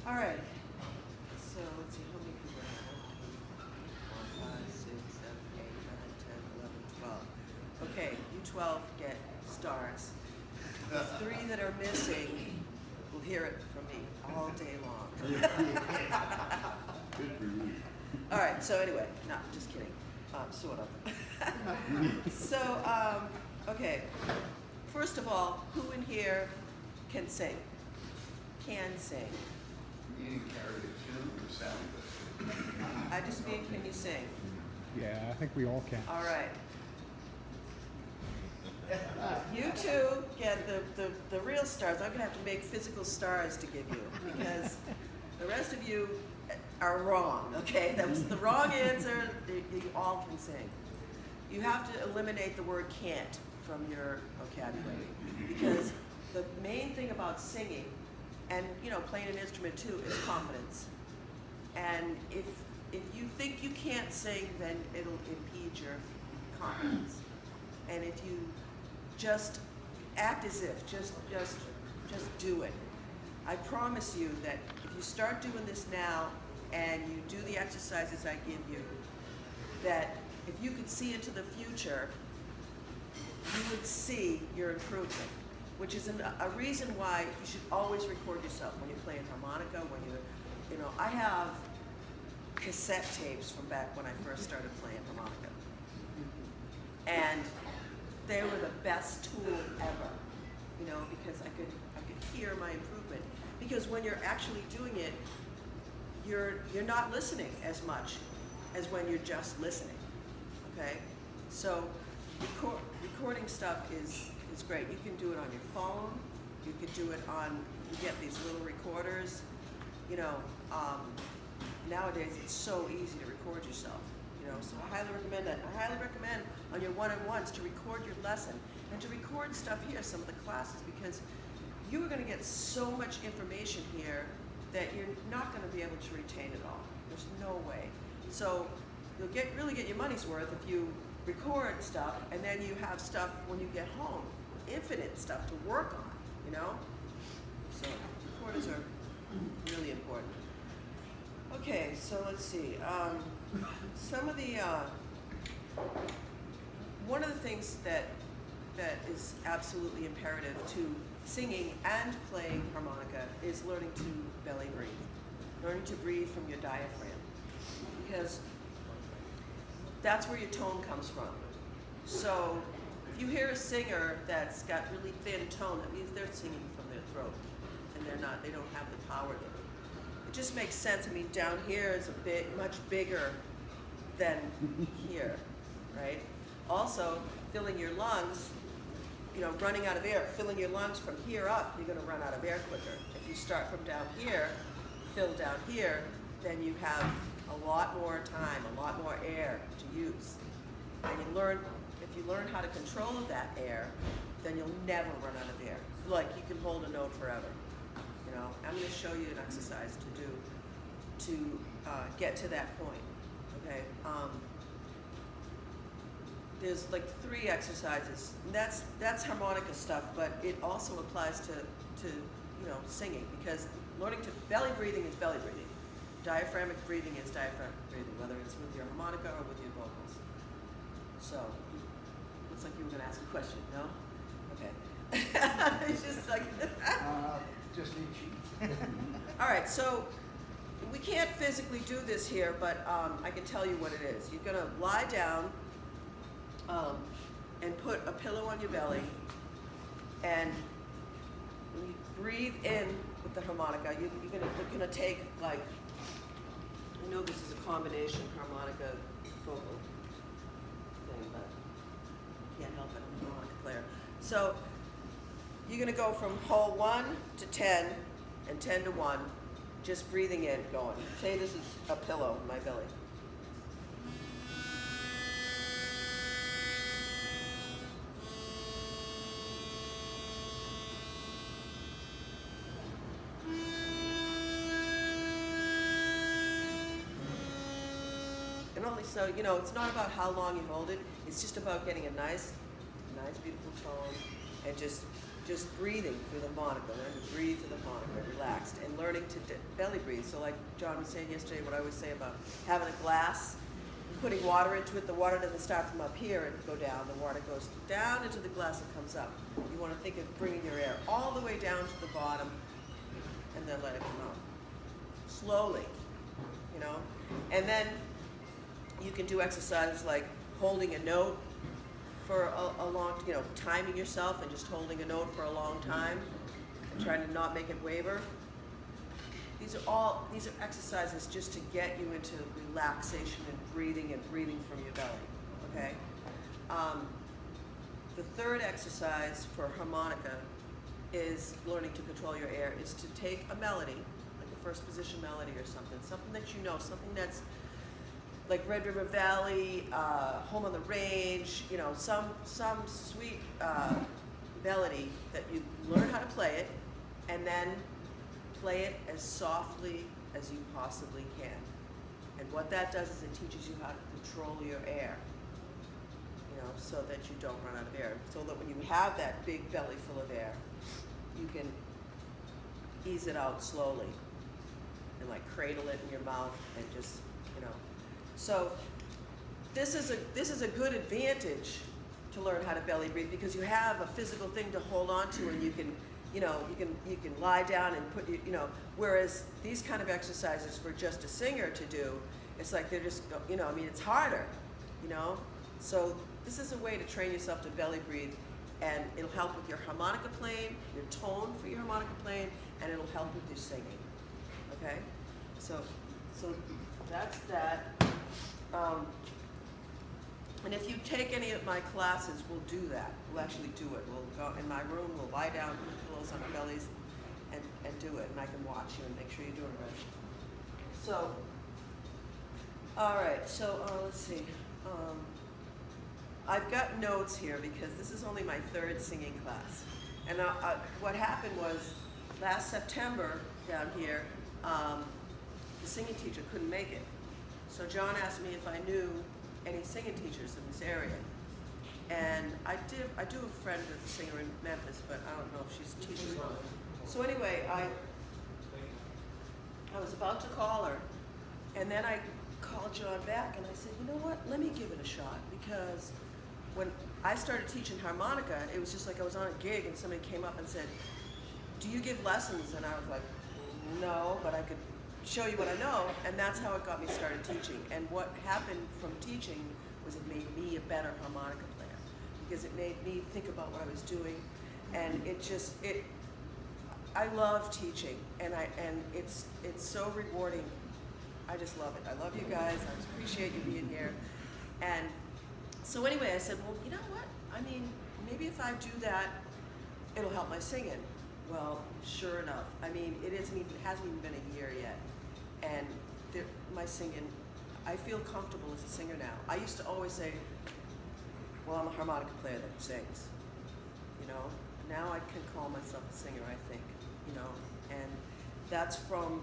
All right. So let's see, how many people are there? 1, 5, 6, 7, 8, 9, 10, 11, 12. Okay, you 12 get stars. The 3 that are missing will hear it from me all day long. Good for you. All right, so anyway, no, just kidding. Sort of. So, okay. First of all, who in here can sing? Can sing? You didn't carry a tune or sound with it. I just mean, can you sing? Yeah, I think we all can. All right. You two get the real stars. I'm going to have to make physical stars to give you because the rest of you are wrong, okay? That was the wrong answer. You all can sing. You have to eliminate the word can't from your vocabulary because the main thing about singing and, you know, playing an instrument too is confidence. And if you think you can't sing, then it'll impede your confidence. And if you just act as if, just do it. I promise you that if you start doing this now and you do the exercises I give you, that if you could see into the future, you would see your improvement, which is a reason why you should always record yourself when you're playing harmonica, when you're, you know, I have cassette tapes from back when I first started playing harmonica. And they were the best tool ever, you know, because I could hear my improvement. Because when you're actually doing it, you're not listening as much as when you're just listening. Okay, so recording stuff is great. You can do it on your phone. You can do it on. You get these little recorders. You know, nowadays it's so easy to record yourself. You know, so I highly recommend that. I highly recommend on your one-on-ones to record your lesson and to record stuff here, some of the classes, because you are going to get so much information here that you're not going to be able to retain it all. There's no way. So you'll really get your money's worth if you record stuff and then you have stuff when you get home, infinite stuff to work on, you know? So recorders are really important. Okay, so let's see. Some of the, one of the things that is absolutely imperative to singing and playing harmonica is learning to belly breathe, learning to breathe from your diaphragm, because that's where your tone comes from. So if you hear a singer that's got really thin tone, that means they're singing from their throat, and they don't have the power there. It just makes sense. I mean, down here is much bigger than here, right? Also, filling your lungs, you know, running out of air, filling your lungs from here up, you're going to run out of air quicker. If you start from down here, fill down here, then you have a lot more time, a lot more air to use. And if you learn how to control that air, then you'll never run out of air. Like, you can hold a note forever. You know, I'm going to show you an exercise to do to get to that point. Okay. There's like 3 exercises. And that's harmonica stuff, but it also applies to you know, singing, because learning to belly breathing is belly breathing. Diaphragmic breathing is diaphragmic breathing, whether it's with your harmonica or with your vocals. So, looks like you were going to ask a question, no? Okay. It's just like... Just need cheat. All right, so we can't physically do this here, but I can tell you what it is. You're going to lie down and put a pillow on your belly, and when you breathe in with the harmonica, you're gonna take, like, I know this is a combination harmonica vocal thing, but I can't help it, I'm a harmonica player. So you're gonna go from hole 1 to 10 and 10 to 1, just breathing in, going. Say this is a pillow in my belly. And only so, you know, it's not about how long you hold it, it's just about getting a nice beautiful tone and just just breathing through the harmonica, learn to breathe through the harmonica, relaxed, and learning to belly breathe. So like John was saying yesterday, what I always say about having a glass, putting water into it, the water doesn't start from up here and go down. The water goes down into the glass and comes up. You want to think of bringing your air all the way down to the bottom and then let it come out. Slowly, you know? And then you can do exercises like holding a note for a long, you know, timing yourself and just holding a note for a long time and trying to not make it waver. These are exercises just to get you into relaxation and breathing from your belly, okay? The third exercise for harmonica is learning to control your air, is to take a melody, like a first position melody or something that you know, something that's like Red River Valley, Home on the Range, you know, some sweet melody that you learn how to play it, and then play it as softly as you possibly can. And what that does is it teaches you how to control your air, you know, so that you don't run out of air. So that when you have that big belly full of air, you can ease it out slowly and like cradle it in your mouth and just, you know. So this is a good advantage to learn how to belly breathe, because you have a physical thing to hold on to, and you can, you know, you can lie down and put, you know, whereas these kind of exercises for just a singer to do, it's like they're just, you know, I mean, it's harder, you know. So this is a way to train yourself to belly breathe, and it'll help with your harmonica playing, your tone for your harmonica playing, and it'll help with your singing. Okay, so that's that. And if you take any of my classes, we'll do that. We'll actually do it. We'll go in my room, we'll lie down, put pillows on our bellies, and do it. And I can watch you and make sure you're doing it right. So, all right, so let's see. I've got notes here because this is only my third singing class. And what happened was last September down here, the singing teacher couldn't make it. So John asked me if I knew any singing teachers in this area. And I do have a friend that's a singer in Memphis, but I don't know if she's teaching. So anyway, I was about to call her, and then I called John back and I said, you know what, let me give it a shot, because when I started teaching harmonica, it was just like I was on a gig and somebody came up and said, do you give lessons? And I was like, no, but I could show you what I know, and that's how it got me started teaching. And what happened from teaching was it made me a better harmonica player, because it made me think about what I was doing, and I love teaching, and it's so rewarding. I just love it. I love you guys. I appreciate you being here. And so anyway, I said, well, you know what? I mean, maybe if I do that, it'll help my singing. Well, sure enough. I mean, it hasn't even been a year yet. And my singing, I feel comfortable as a singer now. I used to always say, well, I'm a harmonica player that sings, you know. Now I can call myself a singer, I think, you know. And that's from,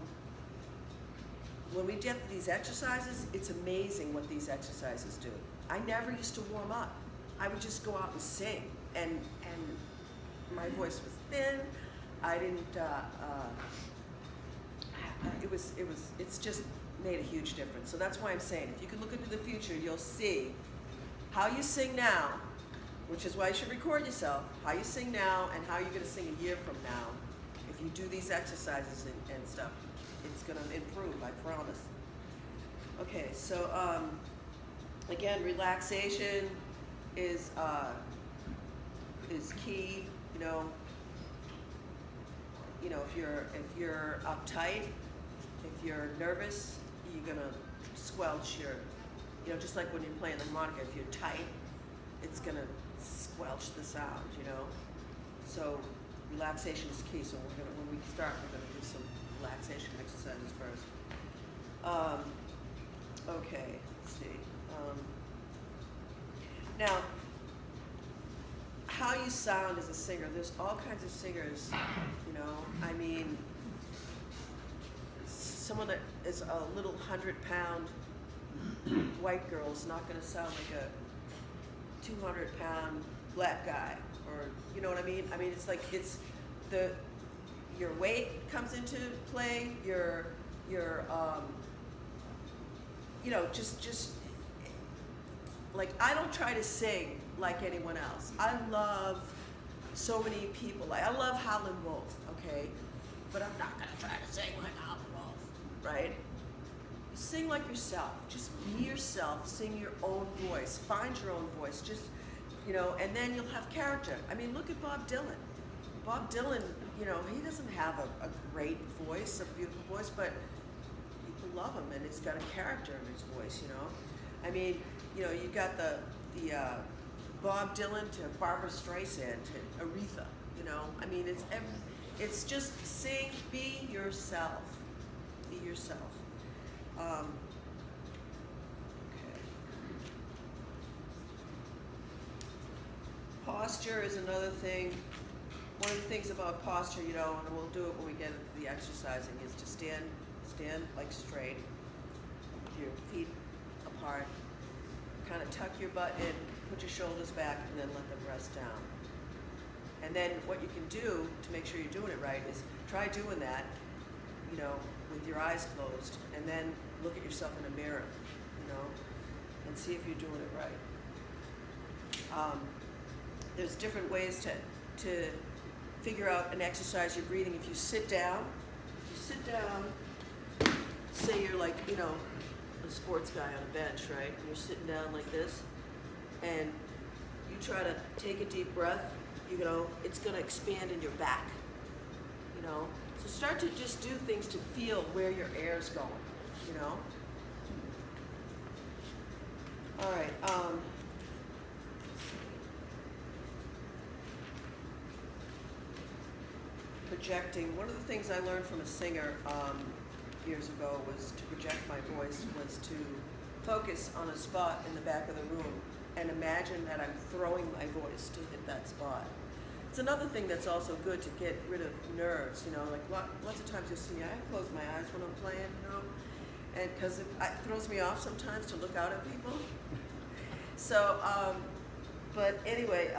when we get these exercises, it's amazing what these exercises do. I never used to warm up. I would just go out and sing, and my voice was thin. I didn't, it's just made a huge difference. So that's why I'm saying, if you can look into the future, you'll see how you sing now, which is why you should record yourself, how you sing now and how you're gonna sing a year from now. If you do these exercises and stuff, it's gonna improve, I promise. Okay, so again, relaxation is key, you know. You know, if you're uptight, if you're nervous, you're gonna squelch your, you know, just like when you're playing the harmonica, if you're tight, it's gonna squelch the sound, you know. So relaxation is key. So when we start, we're gonna do some relaxation exercises first. Okay, let's see. Now, how you sound as a singer, there's all kinds of singers, you know. I mean, someone that is a little 100-pound white girl is not going to sound like a 200-pound black guy, or you know what I mean? I mean, it's like your weight comes into play, your you know, just like I don't try to sing like anyone else. I love so many people. Like I love Howlin' Wolf, okay, but I'm not gonna try to sing like Howlin' Wolf, right? Sing like yourself. Just be yourself. Sing your own voice. Find your own voice. Just, you know, and then you'll have character. I mean, look at Bob Dylan. Bob Dylan, you know, he doesn't have a great voice, a beautiful voice, but people love him, and he's got a character in his voice, you know. I mean, you know, you got the Bob Dylan to Barbara Streisand to Aretha, you know. I mean, it's just sing, be yourself. Be yourself. Okay. Posture is another thing. One of the things about posture, you know, and we'll do it when we get into the exercising, is to stand like straight, with your feet apart, kind of tuck your butt in, put your shoulders back, and then let them rest down. And then what you can do to make sure you're doing it right is try doing that, you know, with your eyes closed, and then look at yourself in a mirror, you know, and see if you're doing it right. There's different ways to figure out an exercise you're breathing. If you sit down, say you're like, you know, a sports guy on a bench, right? And you're sitting down like this, and you try to take a deep breath, you know, it's gonna expand in your back, you know? So start to just do things to feel where your air's going, you know? All right. Projecting. One of the things I learned from a singer years ago was to project my voice, was to focus on a spot in the back of the room and imagine that I'm throwing my voice to hit that spot. It's another thing that's also good to get rid of nerves, you know, like lots of times you'll see me, I close my eyes when I'm playing, you know, and because it throws me off sometimes to look out at people. So, but anyway,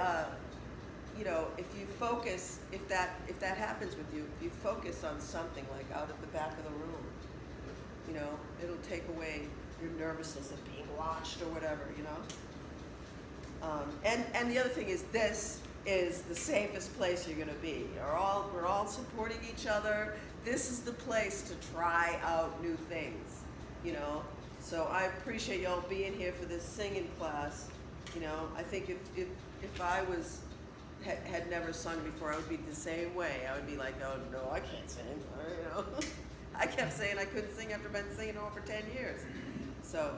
you know, if you focus, if that happens with you, if you focus on something like out at the back of the room, you know, it'll take away your nervousness of being watched or whatever, you know. And the other thing is, this is the safest place you're going to be. We're all supporting each other. This is the place to try out new things, you know. So I appreciate y'all being here for this singing class. You know, I think if I had never sung before, I would be the same way. I would be like, oh no, I can't sing. Or, you know, I kept saying I couldn't sing after been singing over 10 years. So,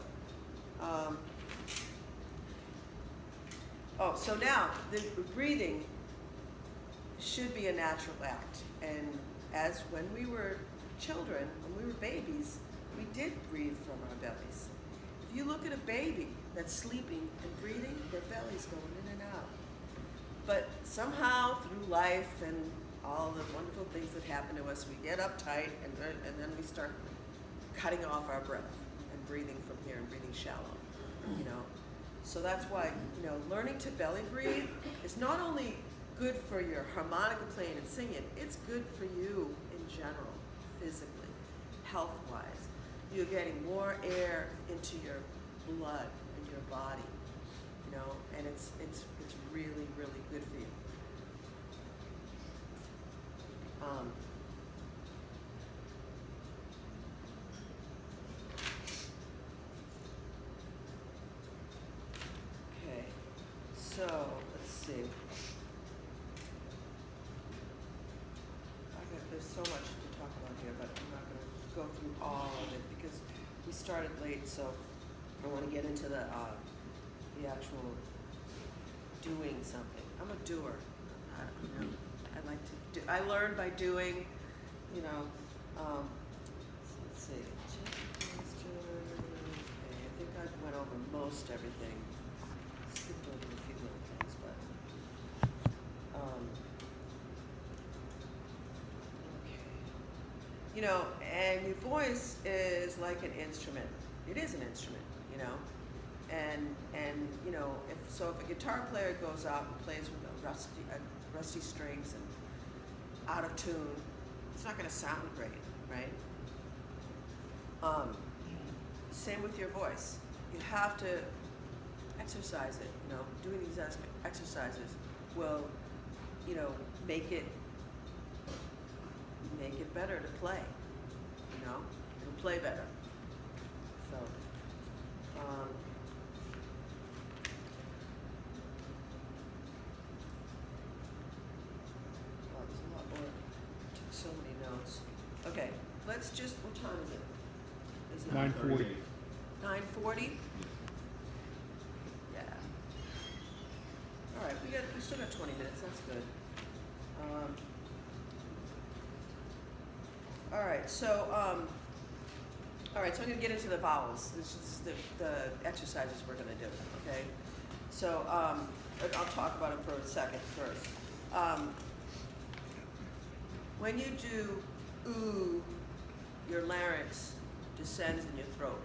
so now the breathing should be a natural act. And as when we were children, when we were babies, we did breathe from our bellies. If you look at a baby that's sleeping and breathing, their belly's going in and out. But somehow through life and all the wonderful things that happen to us, we get uptight and then we start cutting off our breath and breathing from here and breathing shallow, you know. So that's why, you know, learning to belly breathe is not only good for your harmonica playing and singing, it's good for you in general, physically, health-wise. You're getting more air into your blood and your body, you know, and it's really, really good for you. Okay, so let's see. There's so much to talk about here, but I'm not going to go through all of it because we started late, so I want to get into the actual doing something. I'm a doer. You know, I like to do. I learn by doing. You know. So let's see. Okay, I think I went over most everything. Skipped over a few little things, but. Okay. You know, and your voice is like an instrument. It is an instrument. You know. and you know, if a guitar player goes out and plays with a rusty strings and out of tune, it's not going to sound great, right? Same with your voice. You have to exercise it. You know, doing these exercises will, you know, make it better to play. You know, it'll play better. So. Oh, there's a lot more. Took so many notes. Okay, let's just. What time is it? Is it 9:40. 9:40? Yeah. All right, we still got 20 minutes. That's good. All right, so I'm going to get into the vowels. This is the exercises we're going to do. Okay. So I'll talk about them for a second first. When you do ooh, your larynx descends in your throat.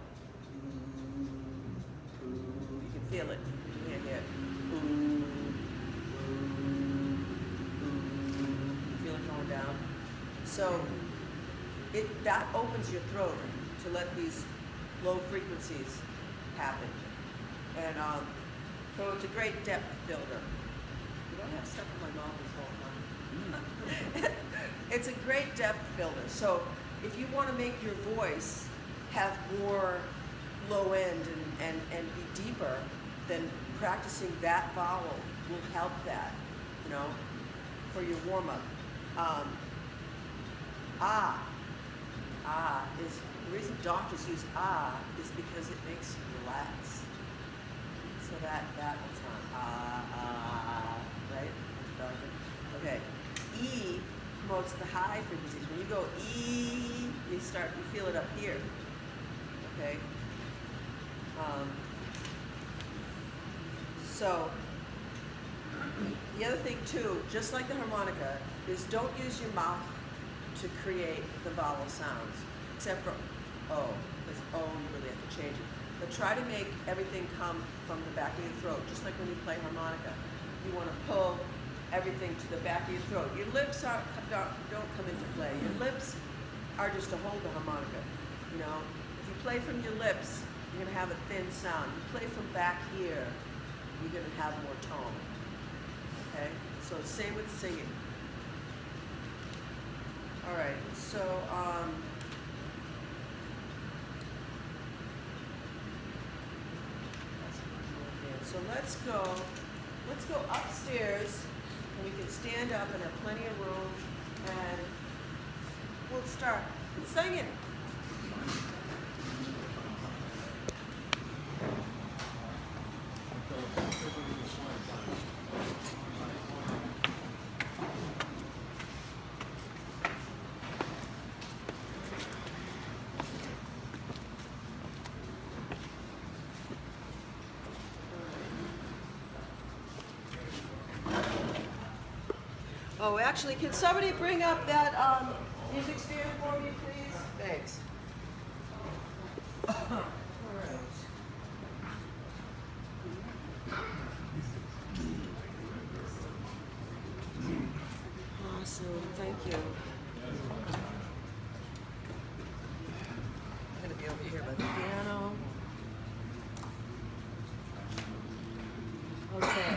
Ooh, ooh. You can feel it. You can't hear it. Ooh, ooh, ooh. You feel it going down. So that opens your throat to let these low frequencies happen. And so it's a great depth builder. You don't have stuff in my mouth this whole time. It's a great depth builder. So if you want to make your voice have more low end and be deeper, then practicing that vowel will help that, you know, for your warm-up. Is the reason doctors use is because it makes you relax. So that will sound right? Okay. E promotes the high frequencies. When you go E, you feel it up here. Okay. So the other thing too, just like the harmonica, is don't use your mouth to create the vowel sounds, except for O, because O you really have to change it. But try to make everything come from the back of your throat, just like when you play harmonica. You want to pull everything to the back of your throat. Your lips don't come into play. Your lips are just to hold the harmonica. You know, if you play from your lips, you're going to have a thin sound. You play from back here, you're going to have more tone. Okay? So same with singing. All right, so let's go upstairs, and we can stand up and have plenty of room, and we'll start singing. Oh, actually, can somebody bring up that music stand for me, please? Thanks. All right. Awesome, thank you. I'm going to be over here by the piano. Okay.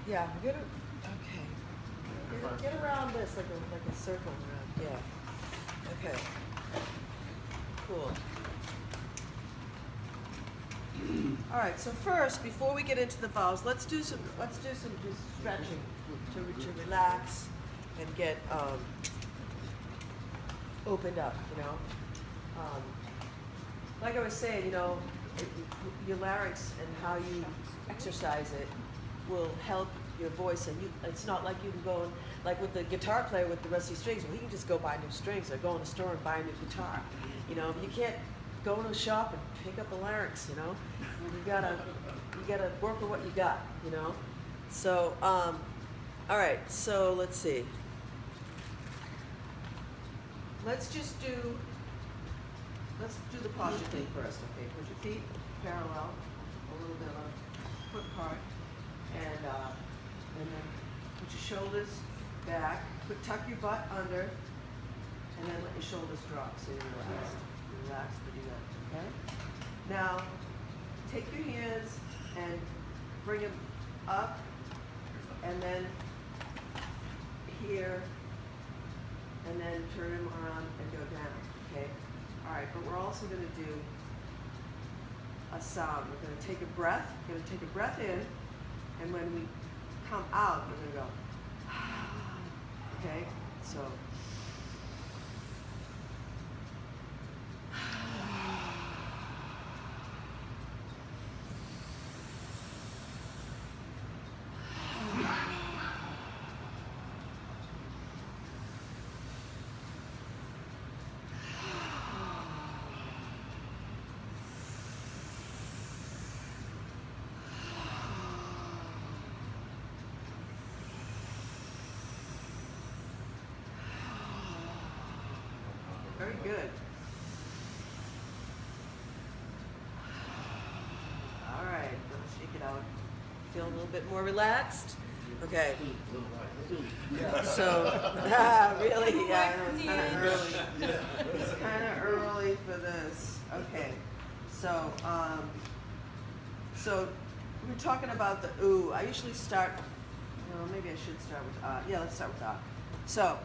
Yeah, get it. Okay. Get around this like a circle around. Yeah. Okay. Cool. All right. So first, before we get into the vowels, let's do some just stretching to relax and get opened up. You know. Like I was saying, you know, your larynx and how you exercise it will help your voice, and it's not like you can go and, like with the guitar player with the rusty strings, well, he can just go buy new strings or go in the store and buy a new guitar. You know, you can't go to a shop and pick up a larynx, you know. You gotta work with what you got, you know. So, all right, so let's see. Let's just do let's do the posture thing first, okay? Put your feet parallel, a little bit on foot apart, and then put your shoulders back. Tuck your butt under, and then let your shoulders drop so you're relaxed. Relax to do that, okay? Now, take your hands and bring them up, and then here, and then turn them around and go down, okay? All right, but we're also going to do a sound. We're going to take a breath. We're going to take a breath in, and when we come out, we're going to go, okay? So, very good. All right, let's shake it out. Feel a little bit more relaxed? Okay. So, really? Yeah, I know, it's kind of early. It's kind of early for this. Okay. So, so we're talking about the ooh. I usually start, well, maybe I should start with yeah, let's start with So,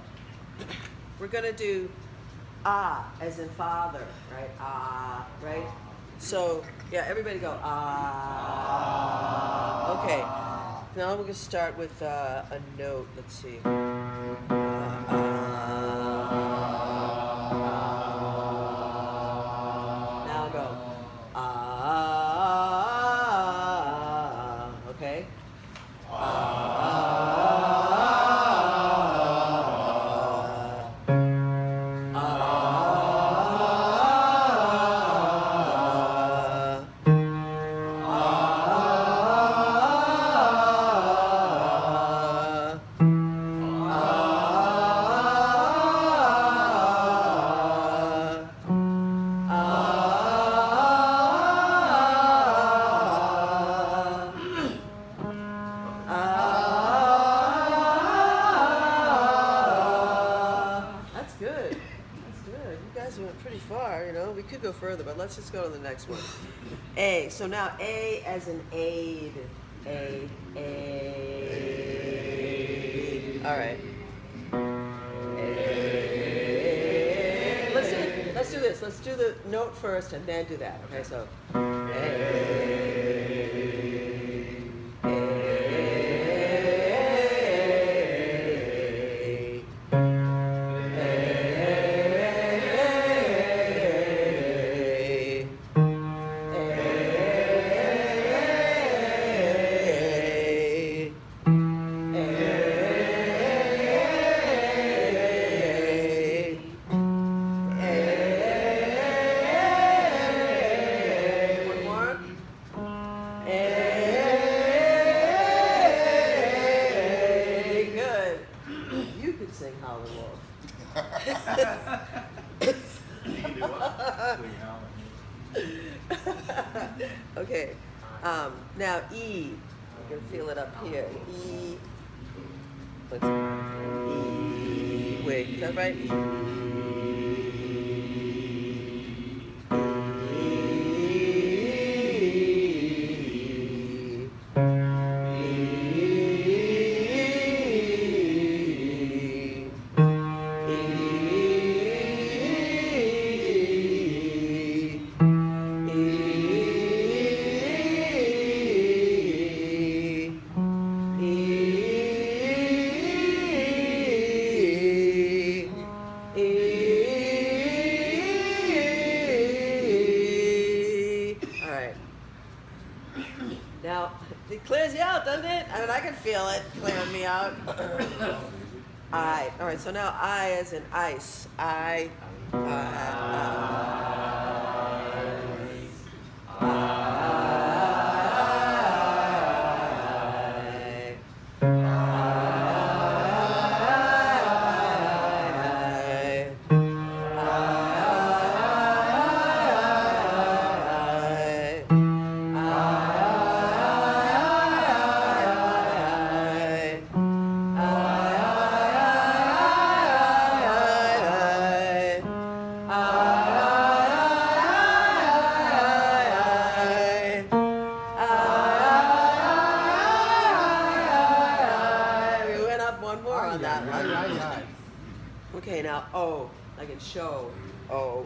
we're going to do as in father, right? Right? So, yeah, everybody go, Okay. Now we're going to start with a note. Let's see. Now go, okay? We could go further, but let's just go to the next one. A. So now A as in aid. A. All right. A. Let's do this. Let's do the note first and then do that. Okay, so A. Okay, now E, you can feel it up here. E, let's see. E, wait, is that right? E. Now, it clears you out, doesn't it? I mean, I can feel it clearing me out. I. All right, so now I as in ice. I. We went up one more on that Aye, one. aye, aye. Okay, now O, like in show. O.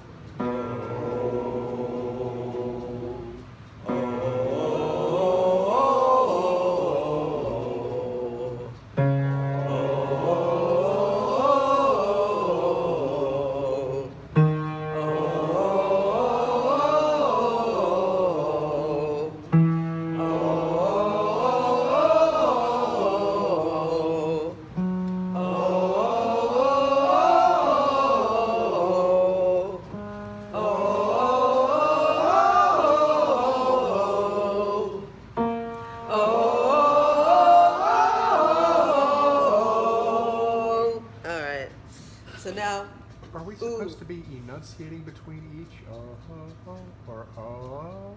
All right. So now, Are we supposed to be enunciating between each or oh?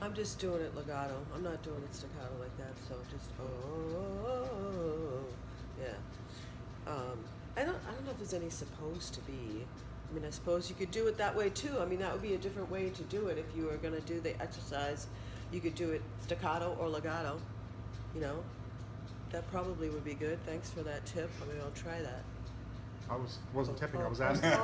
I'm just doing it legato. I'm not doing it staccato like that. So just yeah. I don't know if there's any supposed to be. I mean, I suppose you could do it that way too. I mean, that would be a different way to do it. If you were going to do the exercise, you could do it staccato or legato. You know, that probably would be good. Thanks for that tip. I mean, I'll try that. I wasn't tipping. I was asking. No,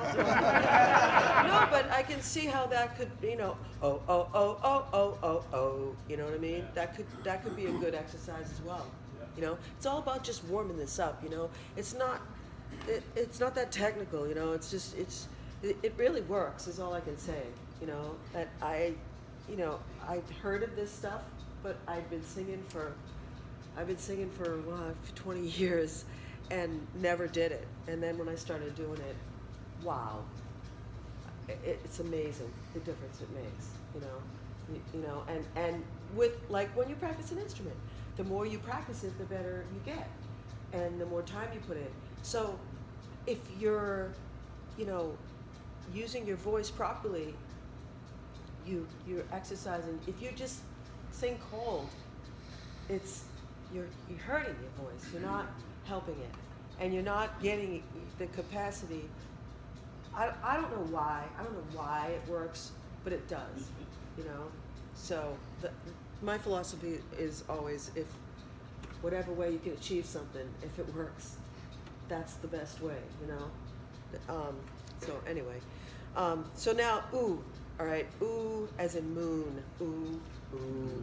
but I can see how that could, you know, oh, oh, oh, oh, oh, oh, oh. You know what I mean? That could be a good exercise as well. You know, it's all about just warming this up. You know, it's not that technical. You know, it's just it really works. Is all I can say. You know, that I've heard of this stuff, but I've been singing for 20 years. And never did it. And then when I started doing it, wow, it's amazing the difference it makes. You know, and with like when you practice an instrument, the more you practice it, the better you get, and the more time you put in. So, if you're, you know, using your voice properly, you're exercising. If you just sing cold, you're hurting your voice. You're not helping it, and you're not getting the capacity. I don't know why. I don't know why it works, but it does. You know. So my philosophy is always, if whatever way you can achieve something, if it works, that's the best way. You know. So anyway, so now ooh. All right, ooh as in moon. Ooh, ooh, ooh.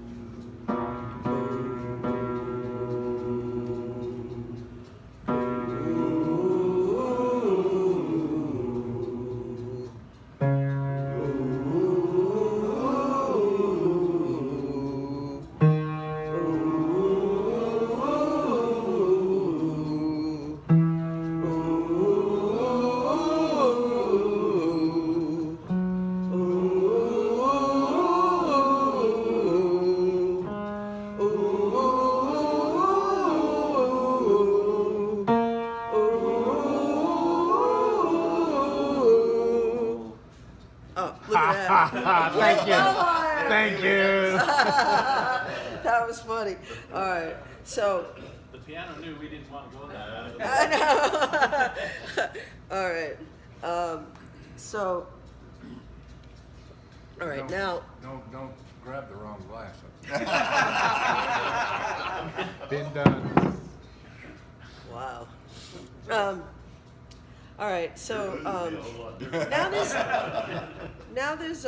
Thank you. Thank you. That was funny. All right. So. The piano knew we didn't want to go there. I know. All right. So. All right. Now. Don't grab the wrong glass. Been done. Wow. All right. So now there's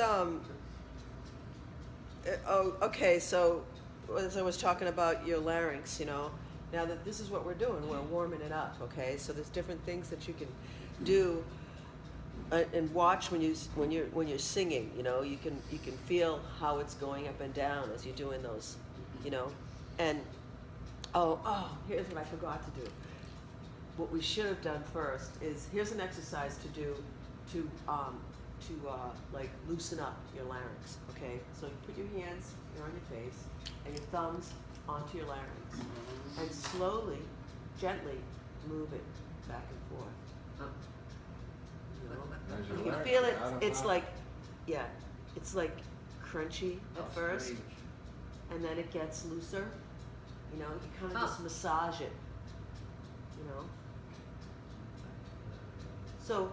okay. So as I was talking about your larynx, you know, now that this is what we're doing, we're warming it up. Okay. So there's different things that you can do and watch when you're singing. You know, you can feel how it's going up and down as you're doing those. You know, and here's what I forgot to do. What we should have done first is, here's an exercise to do to like loosen up your larynx. Okay, so you put your hands here on your face and your thumbs onto your larynx, and slowly, gently move it back and forth. You can feel it. It's like, yeah, it's like crunchy at first, and then it gets looser. You know, you kind of just massage it. You know. So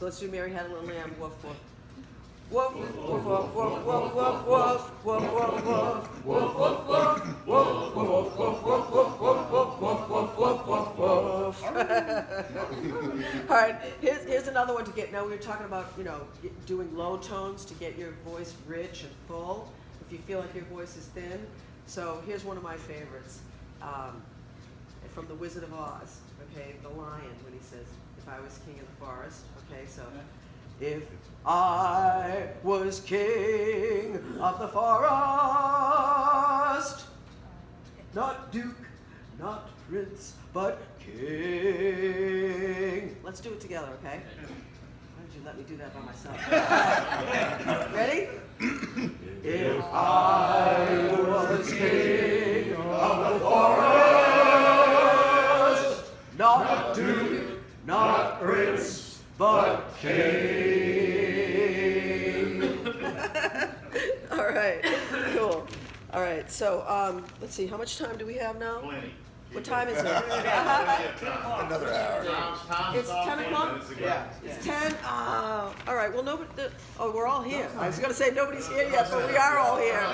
So let's do Mary Had a Little Lamb. Woof woof. Woof woof woof woof woof woof woof woof woof woof woof woof woof woof woof woof woof woof woof woof. All right, here's another one to get. Now we were talking about, you know, doing low tones to get your voice rich and full. If you feel like your voice is thin, so here's one of my favorites, from The Wizard of Oz. Okay, the lion when he says, "If I was king of the forest." Okay, so if I was king of the forest, not duke, not prince, but king. Let's do it together, okay? Why did you let me do that by myself? Ready? If I was king of the forest, not duke, not prince, but king. All right, cool. All right, so let's see, how much time do we have now? Plenty. What time is it? Another hour. It's 10 o'clock? Yeah. It's 10? All right, well, we're all here. I was going to say nobody's here yet, but we are all here.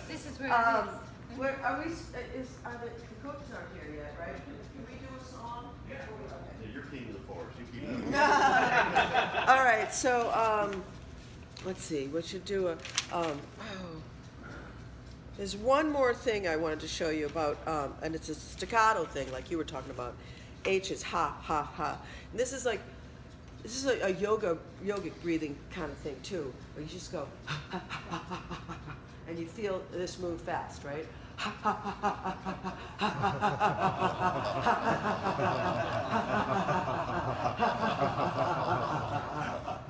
This is where it is. Where are we? The coaches aren't here yet, right? Can we do a song? Yeah, you're king of the forest. You keep it. All right, so let's see. We should do there's one more thing I wanted to show you about, and it's a staccato thing, like you were talking about. H is ha ha ha. And this is a yogic breathing kind of thing too, where you just go ha ha ha ha ha ha, and you feel this move fast, right? Ha ha ha ha ha ha ha.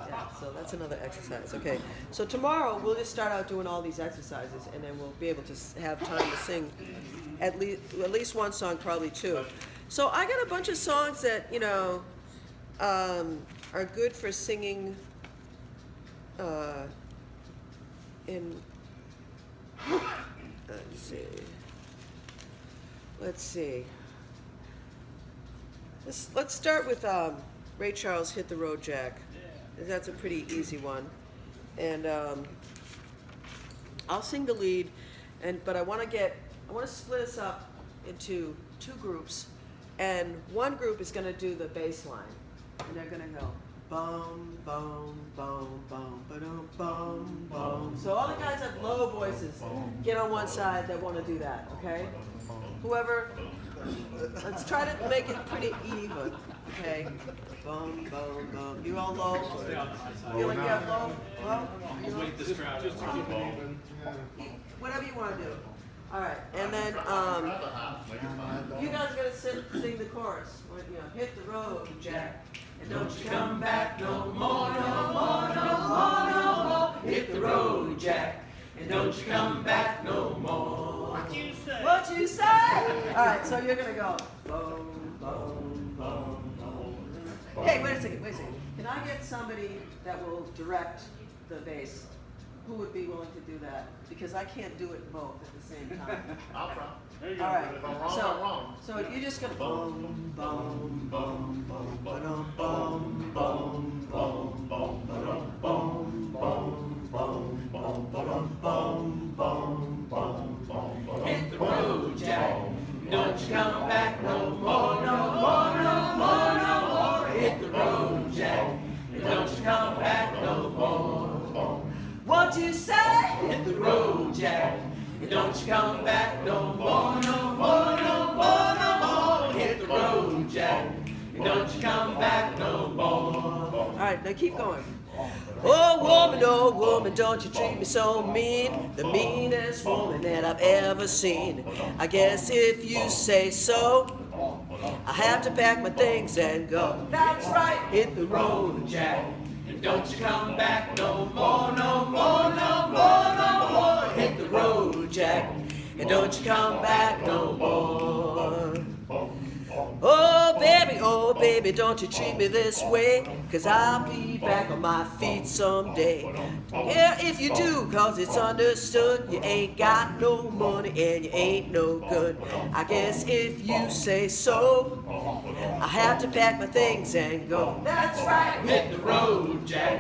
Yeah, so that's another exercise. Okay, so tomorrow we'll just start out doing all these exercises, and then we'll be able to have time to sing at least one song, probably two. So I got a bunch of songs that, you know, are good for singing in. Let's see. Let's start with Ray Charles' "Hit the Road, Jack." That's a pretty easy one, and I'll sing the lead, but I want to split us up into two groups, and one group is going to do the bass line, and they're going to go bum bum bum bum ba-dum bum bum. So all the guys that have low voices, get on one side that want to do that, okay? Whoever, let's try to make it pretty even, okay? Bum bum bum. You all low? Feel like you have low? Low? Whatever you want to do. All right, and then you guys are gonna sing the chorus. You know, hit the road, Jack, and don't you come back no more, no more, no more, no more. Hit the road, Jack, and don't you come back no more. What you say? What you say? All right, so you're gonna go boom, boom, boom, boom. Hey, wait a second. Can I get somebody that will direct the bass? Who would be willing to do that? Because I can't do it both at the same time. I'll try. There you go. All right. If I'm wrong, I'm wrong. So you just go boom, boom, boom, boom, ba-dum, boom, boom, boom, boom, ba-dum, boom, boom, boom, boom, ba-dum, boom, boom, boom, boom. Hit the road, Jack. Don't you come back no more, no more, no more, no more. Hit the road, Jack. Don't you come back no more. What you say? Hit the road, Jack. Don't you come back no more, no more, no more, no more. Hit the road, Jack. Don't you come back no more. All right, now keep going. Oh woman, don't you treat me so mean. The meanest woman that I've ever seen. I guess if you say so, I have to pack my things and go. That's right, hit the road, Jack. Don't you come back no more, no more, no more, no more. Hit the road, Jack, and don't you come back no more. Oh, oh baby, don't you treat me this way, 'cause I'll be back on my feet someday. Yeah, if you do, 'cause it's understood you ain't got no money and you ain't no good. I guess if you say so, I have to pack my things and go. That's right. Hit the road, Jack.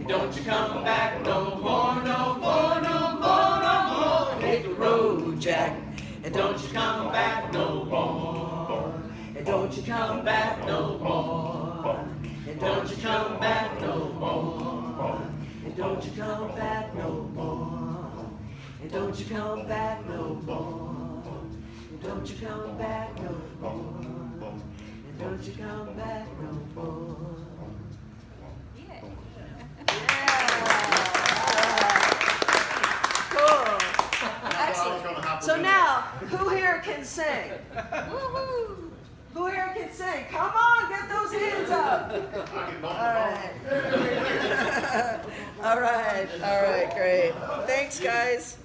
Don't you come back no more, no more, no more, no more. Hit the road, Jack. And don't you come back no more. And don't you come back no more. And don't you come back no more. And don't you come back no more. And don't you come back no more. And don't you come back no more. And don't you come back no more. Yeah. Cool. Excellent. So now, who here can sing? Woo-hoo. Who here can sing? Come on, get those hands up. All right. All right, great. Thanks, guys.